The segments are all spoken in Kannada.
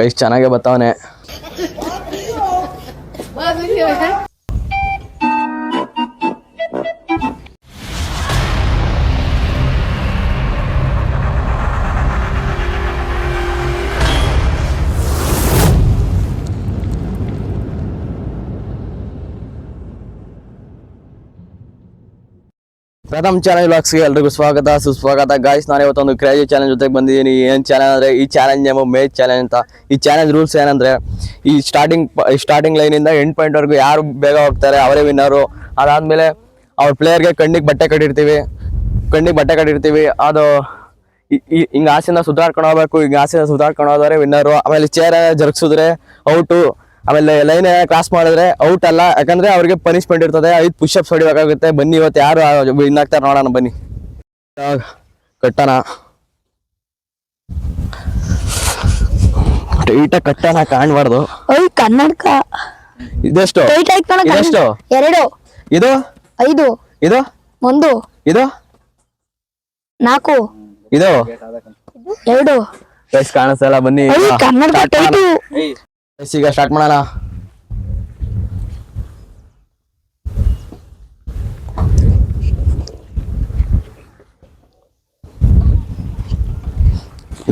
ಗೈಸ್ ಚೆನ್ನಾಗೆ ಬರ್ತಾವನೆ. ಪ್ರಥಮ್ ಚಾಲೆಂಜ್ ವ್ಲಾಗ್ಸ್ಗೆ ಎಲ್ರಿಗೂ ಸ್ವಾಗತ ಸುಸ್ವಾಗತ. ಗಾಯ್ಸ್ ನಾನು ಇವತ್ತೊಂದು ಕ್ರೇಜಿ ಚಾಲೆಂಜ್ ಜೊತೆಗೆ ಬಂದಿದ್ದೀನಿ. ಏನು ಚಾಲೆಂಜ್ ಅಂದರೆ ಈ ಚಾಲೆಂಜ್ ನೇಮು ಮೇಜ್ ಚಾಲೆಂಜ್ ಅಂತ. ಈ ಚಾಲೆಂಜ್ ರೂಲ್ಸ್ ಏನಂದರೆ ಈ ಸ್ಟಾರ್ಟಿಂಗ್ ಲೈನಿಂದ ಎಂಡ್ ಪಾಯಿಂಟ್ವರೆಗೂ ಯಾರು ಬೇಗ ಹೋಗ್ತಾರೆ ಅವರೇ ವಿನ್ನರು. ಅದಾದಮೇಲೆ ಅವ್ರ ಪ್ಲೇಯರ್ಗೆ ಕಣ್ಣಿಗೆ ಬಟ್ಟೆ ಕಟ್ಟಿರ್ತೀವಿ. ಅದು ಹಿಂಗೆ ಆಸೆಯಿಂದ ಸುಧಾರ್ಕೊಂಡು ಹೋಗ್ಬೇಕು. ಹಿಂಗೆ ಆಸೆಯಿಂದ ಸುಧಾರ್ಕೊಂಡು ಹೋದರೆ ವಿನ್ನರು. ಆಮೇಲೆ ಚೇರ್ ಜರುಗಿಸಿದ್ರೆ ಔಟು. ಆಮೇಲೆ ಲೈನ್ ಕ್ರಾಸ್ ಮಾಡಿದ್ರೆ ಔಟ್ ಅಲ್ಲ, ಯಾಕಂದ್ರೆ ಅವ್ರಿಗೆ ಪನಿಷ್ಮೆಂಟ್ ಇರ್ತದೆ. 5 ಪುಷಪ್ಸ್ ಹೊಡಿಬೇಕಾಗುತ್ತೆ. ಬನ್ನಿ ಇವತ್ತು ಯಾರು ವಿನ್ ಆಗ್ತಾರೆ ನೋಡೋಣ. ಬನ್ನಿ ಕಟ್ಟಣ, ಟೈಟಾಗಿ ಕಟ್ಟಣ, ಕಾಣ್ಬಾರ್ದು. ಕನ್ನಡಕ ಇದೆಷ್ಟು? ಇದೆಷ್ಟು? 2 ಇದು 5 ಇದು 1 ಇದು 4 ಇದು 2 ಗೈಸ್ ಕಾಣಿಸ್ತಲ್ಲ. ಬನ್ನಿ ಈಗ ಸ್ಟಾರ್ಟ್ ಮಾಡೋಣ.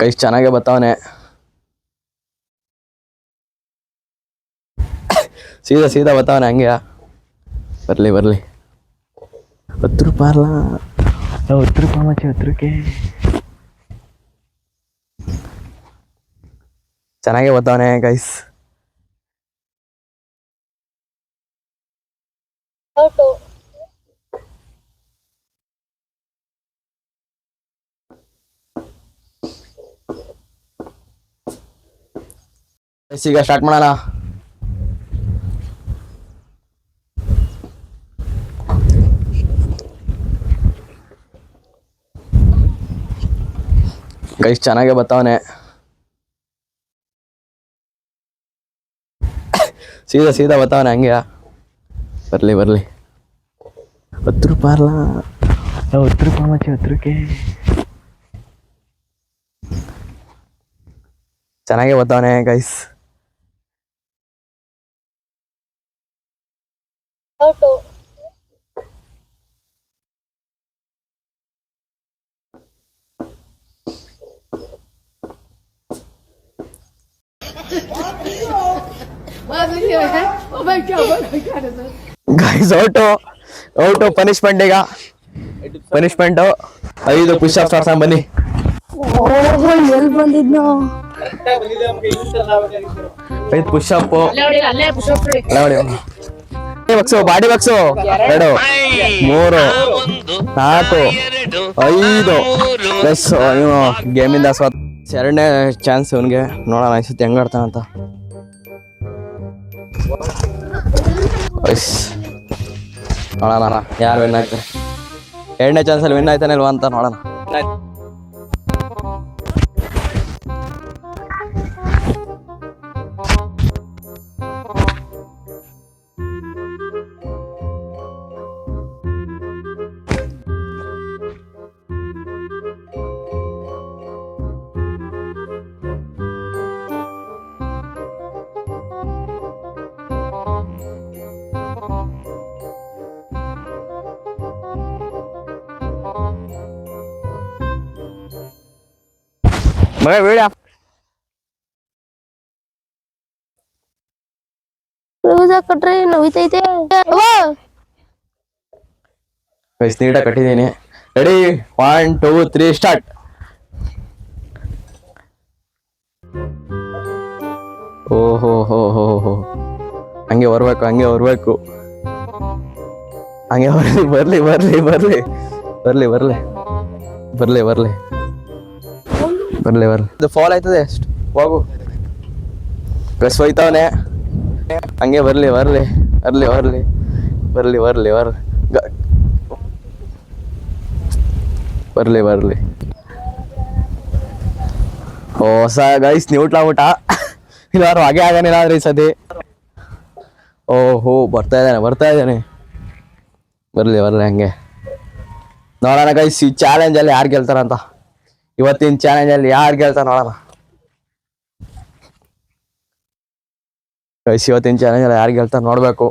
ಗೈಸ್ ಚೆನ್ನಾಗೆ ಬರ್ತಾವನೆ. ಸೀದಾ ಬರ್ತಾವನೆ ಹಂಗೆ. ಬರ್ಲಿ 10 ರೂಪಾಯಿ ಅಲ್ಲ, 10 ರೂಪಾಯಿ ಮಚ್ಚಿ 10 ರೂಪಾಯಿ. ಚೆನ್ನಾಗೆ ಬರ್ತಾವನೆ ಗೈಸ್. ಈಗ ಸ್ಟಾರ್ಟ್ ಮಾಡೋಣ. ಗೈಸ್ ಚೆನ್ನಾಗೆ ಬರ್ತಾವನೆ. ಸೀದಾ ಬರ್ತಾವನೆ ಹಂಗೆ. ಬರ್ಲಿ 10 ರೂಪಾಯಿ ಅಲ್ಲ, 10 ರೂಪಾಯಿ ಮಚ್ಚಿ 10 ರೂಪಾಯಿ. ಚೆನ್ನಾಗೆ ಬರ್ತಾವನೆ ಗೈಸ್. Guys out punishment. ಈಗ ಪನಿಷ್ಮೆಂಟು 5 ಪುಷಪ್ಸ್ ಮಾಡ್ಸೋಣ ಬನ್ನಿ. ಬಂದಿದ್ನು 5 ಪುಷಪ್. ಬಾಡಿ ಬಕ್ಸು 2 3 4 5 ಪ್ಲಸ್ ಇವನು ಗೇಮಿಂದ ಸ್ವತ್ 2ನೇ ಚಾನ್ಸ್ ಇವನಿಗೆ. ನೋಡೋಣ ಈ ಸತಿ ಹೆಂಗ್ ಆಡ್ತಾನಂತ. ನೋಡೋಣ ಯಾರು ವಿನ್ ಆಗ್ತಾರೆ. 2ನೇ ಚಾನ್ಸಲ್ಲಿ ವಿನ್ ಆಯ್ತಾನೆ ಇಲ್ವಾ ಅಂತ ನೋಡೋಣ. ವಿಡಿಯೋ ಕಟ್ರೆ ನೋಯ್ತೈತೆ. ನೀಟಾಗಿ ಕಟ್ಟಿದ್ದೀನಿ. Ready 1 2 3 start. ಓಹೋ ಹಂಗೆ ಬರ್ಬೇಕು. ಹಂಗೆ ಬರ್ಲಿ ಫಾಲ್ ಆಯ್ತದೆ. ಹೋಗು ಗಸ್ ಹೋಯ್ತಾವನೆ ಹಂಗೆ. ಬರ್ಲಿ ಹೊಸ ಗೈಸ್ ನ್ಯೂಟ್ಲಾಗ್ಬಿಟ್ಟ. ಇಲ್ಲಾರು ಹಾಗೆ ಆಗಾನಿಲ್ಲ ಅಂದ್ರೆ ಈ ಸತಿ. ಓಹೋ ಬರ್ತಾ ಇದ್ದಾನೆ. ಬರ್ಲಿ ಹಂಗೆ ನೋಡೋಣ ಗೈಸ್. ಈ ಚಾಲೆಂಜಲ್ಲಿ ಯಾರು ಗೆಲ್ತಾರಂತ. ಇವತ್ತಿನ ಚಾಲೆಂಜಲ್ಲಿ ಯಾರು ಗೆಲ್ತಾರ ನೋಡೋಣ. ಗೈಸ್ ಇವತ್ತಿನ ಚಾಲೆಂಜ್ ಯಾರಿಗೆ ಹೇಳ್ತಾರೆ ನೋಡ್ಬೇಕು.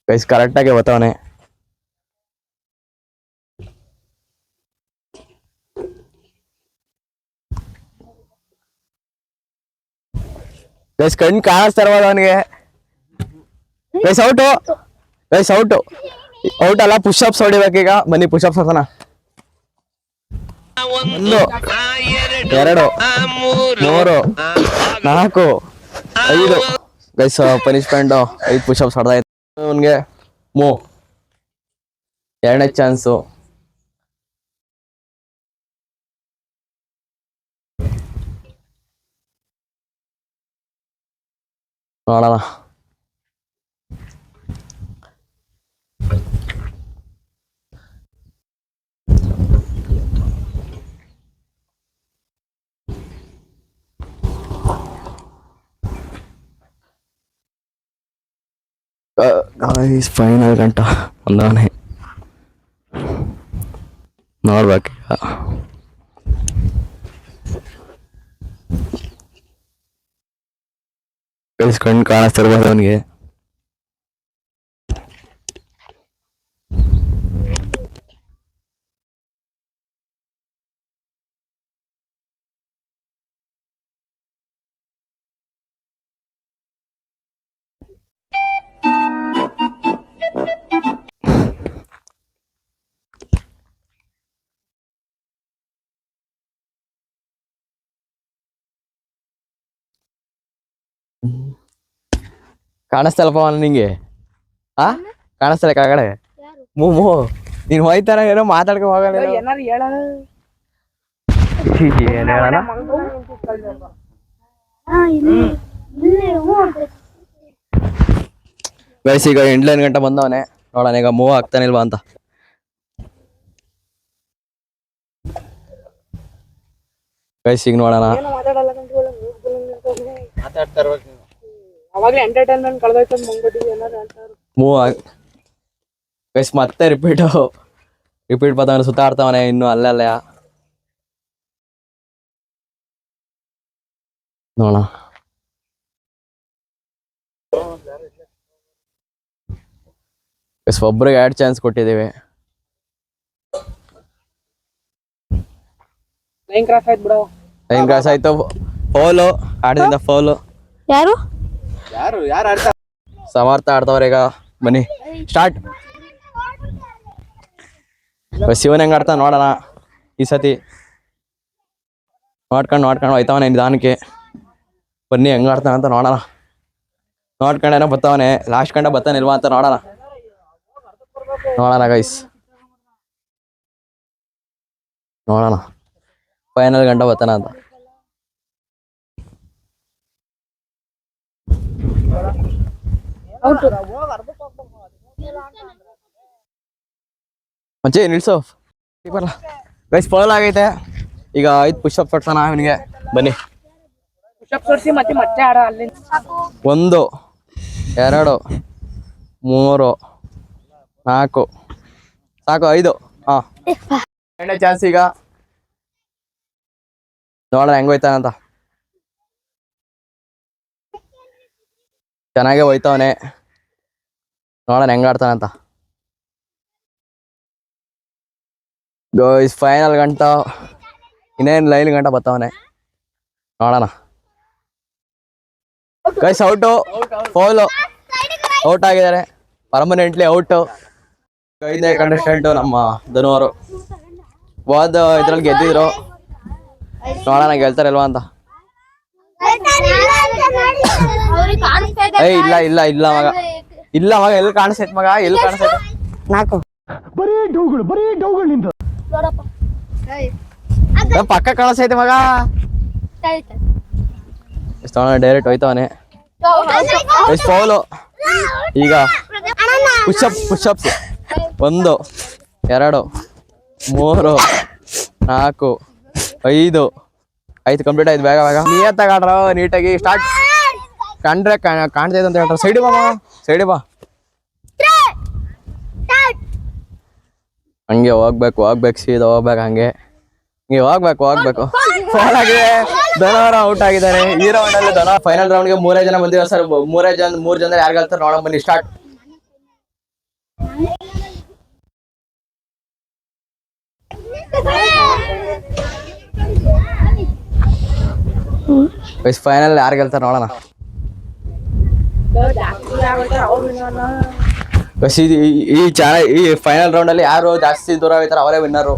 ಗೈಸ್ ಕರೆಕ್ಟಾಗಿ ಬತ್ತವನೆ. ಗೈಸ್ ಕಣ್ಣು ಕಾಣಿಸ್ತಾ ಇರ್ಬೋದು ಅವನಿಗೆ. Guys out, guys out, out ಅಲ್ಲ, ಪುಷ್ ಅಪ್ಸ್ ಹೊಡಿಬೇಕೀಗ. ಬನ್ನಿ ಪುಷ್ ಅಪ್ಸ್ ಹೊಸನ. 1 2 3 4 5. ಗೈಸ್ ಪನಿಷ್ಮೆಂಟ್ 5 ಪುಷ್ ಅಪ್ಸ್ ಹೊಡೆದಾಯ್ತು ಅವನಿಗೆ. ಎರಡನೇ ಚಾನ್ಸು. ನೋಡೋಣ. ಫೈನಲ್ ಗಂಟ ಒಂದವನೇ ನೋಡ್ಬೇಕೀಗ. ಕಣ್ಣು ಕಾಣಿಸ್ತಿರ್ಬೋದು ಅವನಿಗೆ. ಕಾಣಿಸ್ತಲ್ಲಪ್ಪ ನಿಂಗೆ? ಕಾಣಿಸ್ತಲ್ಲ ಕೆಳಗಡೆ? ನೀನ್ ಹೋಯ್ತಾರ ಏನೋ ಮಾತಾಡ್ಕೊ ಹೋಗಲ್ಲ. ಏನ್ ಹೇಳೋಣ? ಗೈಸ್ ಈಗ 8 ಗಂಟೆ ಬಂದವನೆ. ನೋಡೋಣ ಈಗ ಮೂವ್ ಆಗ್ತಾನಿಲ್ವಾ ಅಂತ. ಗೈಸ್ ಈಗ ನೋಡೋಣ. ಮೂವ್ ಗೈಸ್ ಮತ್ತೆ ರಿಪೀಟ್ ಬರ್ತಾವನೆ, ಸುತ್ತಾಡ್ತಾವನೆ ಇನ್ನು ಅಲ್ಲೇ. ನೋಡೋಣ. ಒಬ್ರಿಗೆ 2 ಚಾನ್ಸ್ ಕೊಟ್ಟಿದ್ದೀವಿ. ಲೈನ್ ಕ್ರಾಸ್ ಆಯ್ತು. ಫೌಲು, ಆಟದಿಂದ ಫೌಲು. ಯಾರು ಸಮರ್ಥ ಆಡ್ತವ್ರೆ ಈಗ. ಬನ್ನಿ ಸ್ಟಾರ್ಟ್. ಶಿವನ್ ಹೆಂಗ್ ಆಡ್ತಾ ನೋಡೋಣ ಈ ಸತಿ. ನೋಡ್ಕೊಂಡು ಹೋಯ್ತವನೆ ನಿಧಾನಕ್ಕೆ. ಬನ್ನಿ ಹೆಂಗ್ ಆಡ್ತಾನ ಅಂತ ನೋಡೋಣ. ನೋಡ್ಕೊಂಡೇನೋ ಬತ್ತವನೆ. ಲಾಸ್ಟ್ ಕಂಡ ಬತ್ತಾನಿಲ್ವಾ ಅಂತ ನೋಡೋಣ ಗೈಸ್. ನೋಡೋಣ ಫೈನಲ್ ಗಂಟ ಬತ್ತಾನ ಅಂತ. ಮಂಚೆ ನಿಲ್ಸು ಬರಲ್ಲ. ಗೈಸ್ ಫೌಲ್ ಆಗೈತೆ. ಈಗ 5 ಪುಷ್ ಅಪ್ ಕೊಡ್ತಾನ ಅವನಿಗೆ. ಬನ್ನಿ 1 2 3 4 ಸಾಕು 5. ಎರಡನೇ ಚಾನ್ಸ್ ಈಗ. ನೋಡೋಣ ಹೆಂಗ್ ಹೋಯ್ತಾನಂತ. ಚೆನ್ನಾಗೇ ಹೋಯ್ತವನೆ. ನೋಡೋಣ ಹೆಂಗ್ ಆಡ್ತಾನಂತ. ಗೈಸ್ ಫೈನಲ್ ಗಂಟ ಇನ್ನೇನು ಲೈನ್ ಗಂಟ ಬತ್ತವನೆ. ನೋಡೋಣ. ಗೈಸ್ ಔಟು, ಫೌಲು, ಔಟ್ ಆಗಿದ್ದಾರೆ ಪರ್ಮನೆಂಟ್ಲಿ ಔಟು. 5ನೇ ಕಂಟೆಸ್ಟೆಂಟು ನಮ್ಮ ಧನು ಅವರು. ಹೋದ ಇದ್ರಲ್ಲಿ ಗೆದ್ದಿದ್ರು. ನೋಡೋಣ ಗೆಲ್ತಾರಲ್ವಾ ಅಂತ. ಇಲ್ಲ ಮಗ, ಎಲ್ಲಿ ಕಾಣಿಸ್ತೈತ್ ಮಗ, ಎಲ್ಲಿ ಕಾಣಿಸ್ತೈತೆ? 4 ಪಕ್ಕ ಕಾಣಿಸ್ತೈತೆ ಮಗ. ಡೈರೆಕ್ಟ್ ಹೋಯ್ತವನೆ. ಫೌಲು. ಈಗ ಪುಷ್ ಅಪ್ಸ್ 1 2 3 4 5 ಕಂಪ್ಲೀಟ್ ಆಯ್ತು. ಬೇಗ ನಿಯತ್ತಾಗಿ ಆಡ್ರ, ನೀಟಾಗಿ ಸ್ಟಾರ್ಟ್. ಕಂಡ್ರೆ ಕಾಣ್ತೈತೆ ಅಂತ ಹೇಳ್ರ. ಸೈಡ್ ಬಾ. ಹಂಗೆ ಹೋಗ್ಬೇಕು ಸೀದಾ ಹೋಗ್ಬೇಕು. ಹಂಗೆ ಹೋಗ್ಬೇಕು ಫಾಲ್ ಆಗಿದೆ. ಧನೋರ ಔಟ್ ಆಗಿದ್ದಾರೆ. ಈ ರೌಂಡ್ ಅಲ್ಲಿ ಧನೋರ ಫೈನಲ್ ರೌಂಡ್ ಗೆ 3 ಜನ ಬಂದಿದ್ದಾರೆ ಸರ್. 3 ಜನ ಯಾರು ಗೆಲ್ತಾರೆ ನೋಡೋಣ ಬನ್ನಿ. ಸ್ಟಾರ್ಟ್. ಫೈನಲ್ ಯಾರು ಗೆಲ್ತಾರೆ ನೋಡೋಣ. ಈ ಫೈನಲ್ ರೌಂಡ್ ಅಲ್ಲಿ ಯಾರು ಜಾಸ್ತಿ ದೂರ ಹೋಗ್ತಾರೆ ಅವರೇ ವಿನ್ನರು.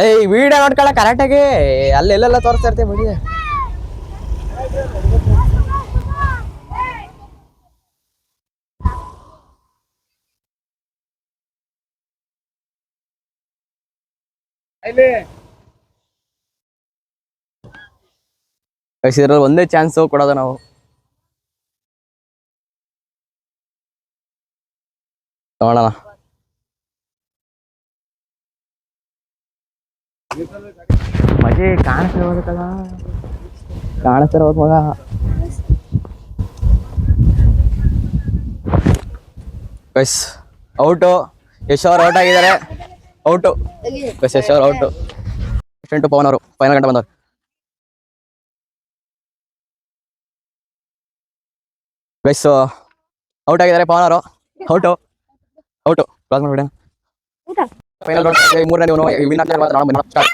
ಈ ವಿಡಿಯೋ ನೋಡ್ಕೊಳ್ಳ ಕರೆಕ್ಟಾಗಿ ಅಲ್ಲೆಲ್ಲ ತೋರಿಸ್ತಾ ಇರ್ತೀವಿ ಬಿಡಿ. ಇದ್ರಲ್ಲಿ ಒಂದೇ ಚಾನ್ಸ್ ಕೊಡೋದು ನಾವು. ನೋಡೋಣ. ಮಜೆ ಕಾಣಿಸ್ತಿರ್ಬೋದಕ್ಕಲ್ಲ. ಕಾಣಿಸ್ತಿರ್ಬೋದು ಮಗ. Bus out. ಯಶ್ ಅವ್ರು ಔಟ್ ಆಗಿದ್ದಾರೆ. Out bus. ಯಶ್ ಅವ್ರು ಔಟು. ಪವನ್ ಅವರು ಫೈನಲ್ ಗಂಟೆ ಬಂದವ್ರು. ಗೈಸ್ ಔಟ್ ಆಗಿದ್ದಾರೆ ಪವನ್ ಅವರು. ಔಟು ಔಟು ಕ್ಲಾಸ್ ಮಾಡ್ಬಿಡ. ಫೈನಲ್ ರೌಂಡ್ 3ನೇ ವಿನ್ ಆಗ್ತಾರೆ ಮಾತ್ರ. ನೋಡೋಣ ಸ್ಟಾರ್ಟ್.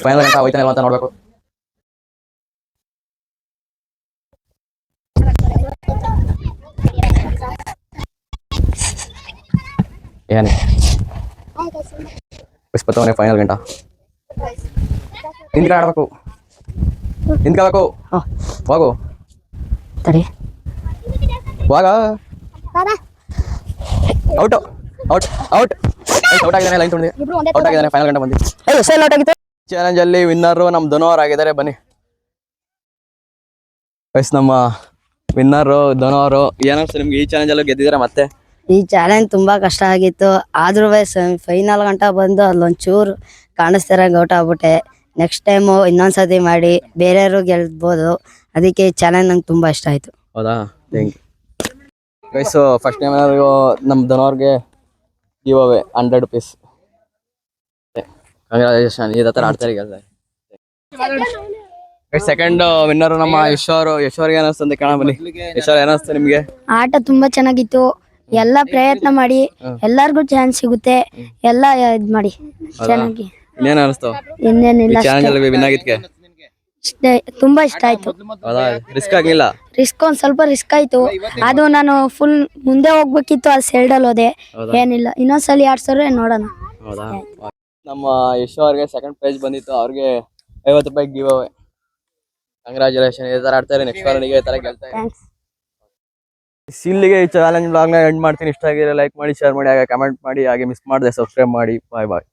ಫೈನಲ್ ಗಂಟೆ ಹೋಯ್ತಾನೆ ಅಂತ ನೋಡ್ಬೇಕು. ಏನೇ ಪುಷ್ಪತವನೇ ಫೈನಲ್ ಗಂಟ ನಿಂತ್ಕೊಳ್ಳಬೇಕು. ನಿಂತ್ಕೋಬೇಕು. ಹೋಗು ಹೋಗ. ಔಟ್ ಔಟ್ ಔಟ್ ಔಟ್ ಆಗಿದ್ದಾನೆ. ಲೈನ್ ತೊಗೊಂಡು ಔಟ್ ಆಗಿದ್ದಾನೆ. ಫೈನಲ್ ಗಂಟೆ ಬಂದು ಚಾಲೆಂಜ್ ಅಲ್ಲಿ ವಿನ್ನರ್ ನಮ್ ಧನೋರ್ ಆಗಿದ್ದಾರೆ. ಬನ್ನಿ ವಯಸ್ ನಮ್ಮ ವಿನ್ನರ್ ಧನೋರು. ಏನನ್ಸುತ್ತೆ ನಿಮ್ಗೆ ಈ ಚಾಲೆಂಜ್ ಅಲ್ಲಿ ಗೆದ್ದಿದ್ದಾರೆ? ಮತ್ತೆ ಈ ಚಾಲೆಂಜ್ ತುಂಬಾ ಕಷ್ಟ ಆಗಿತ್ತು. ಆದ್ರೂ ಫೈನಲ್ ಗಂಟ ಬಂದು ಅಲ್ಲೊಂಚೂರು ಕಾಣಿಸ್ತಿರಂಗೆ ಔಟ್ ಆಗ್ಬಿಟ್ಟೆ. ನೆಕ್ಸ್ಟ್ ಟೈಮು ಇನ್ನೊಂದ್ಸತಿ ಮಾಡಿ ಬೇರೆಯವರು ಗೆಲ್ಬೋದು. ಅದಕ್ಕೆ ಈ ಚಾಲೆಂಜ್ ನಂಗೆ ತುಂಬಾ ಇಷ್ಟ ಆಯ್ತು. ಹೌದಾ? Thank you guys. First time ನಮ್ಮ ಧನೋರ್ಗೆ ಗಿವ್ ಅವೇ 100 rupees. ಕಂಗ್ರಾಚುಲೇಷನ್. ಇದೇ ಥರ ಆಡ್ತಾರೆ ಗೆಲ್ತಾರೆ. ಸೆಕೆಂಡ್ ವಿನ್ನರ್ ನಮ್ಮ ಯಶ್ ಅವರು. ಯಶ್ ಅವ್ರಿಗೆ ಏನಿಸ್ತಂತೆ ಕಾಣ ಬನ್ನಿ. ಯಶ್ ಅವ್ರು ಏನಿಸ್ತು ನಿಮ್ಗೆ? ಆಟ ತುಂಬಾ ಚೆನ್ನಾಗಿತ್ತು. ಎಲ್ಲ ಪ್ರಯತ್ನ ಮಾಡಿ ಎಲ್ಲಾರ್ಗು ಚಾನ್ಸ್ ಸಿಗುತ್ತೆ. ಎಲ್ಲ ಇದ್ ಮಾಡಿ ಚೆನ್ನಾಗಿ. ಇನ್ನೇನು ಅನಿಸ್ತು ಇನ್ನೇನಿಲ್ಲ, ಚಾಲೆಂಜ್ ಅಲ್ಲಿ ವಿನ್ ಆಗಿದ್ಕೆ? ತುಂಬಾ ಇಷ್ಟ ಆಯ್ತು. ಹೌದಾ? ರಿಸ್ಕ್ ಆಗಿಲ್ಲ? ರಿಸ್ಕ್ ಒಂದ್ ಸ್ವಲ್ಪ ರಿಸ್ಕ್ ಆಯ್ತು. ಅದು ನಾನು ಫುಲ್ ಮುಂದೆ ಹೋಗ್ಬೇಕಿತ್ತು. ಅಲ್ಲಿ ಸೈಡ್ ಅಲ್ಲಿ ಹೋದೆ. ಏನಿಲ್ಲ, ಇನ್ನೊಂದ್ಸಲಿ ಆಡ್ಸೋರೆ ನೋಡೋಣ. ಹೌದಾ? ನಮ್ಮ ಯಶ್ ಅವ್ರಿಗೆ ಸೆಕೆಂಡ್ ಪ್ರೈಸ್ ಬಂದಿತ್ತು. ಅವ್ರಿಗೆ 50 ರೂಪಾಯಿ ಗಿವ್ ಅವೇ. ಕಂಗ್ರಾಚುಲೇಷನ್. ಇದೇ ತರ ಆಡ್ತಾರೆ. ನೆಕ್ಸ್ಟ್ ವಾರನಿಗೆ ಈ ತರ ಗೆಲ್ತಾರೆ. ಇಲ್ಲಿಗೆ ಈ ಚಾಲೆಂಜ್ ಬ್ಲಾಗ್ನ ಎಂಡ್ ಮಾಡ್ತೀನಿ. ಇಷ್ಟ ಆಗಿದ್ರೆ ಲೈಕ್ ಮಾಡಿ, ಶೇರ್ ಮಾಡಿ, ಹಾಗೆ ಕಮೆಂಟ್ ಮಾಡಿ, ಹಾಗೆ ಮಿಸ್ ಮಾಡದೆ ಸಬ್ಸ್ಕ್ರೈಬ್ ಮಾಡಿ. ಬಾಯ್ ಬಾಯ್.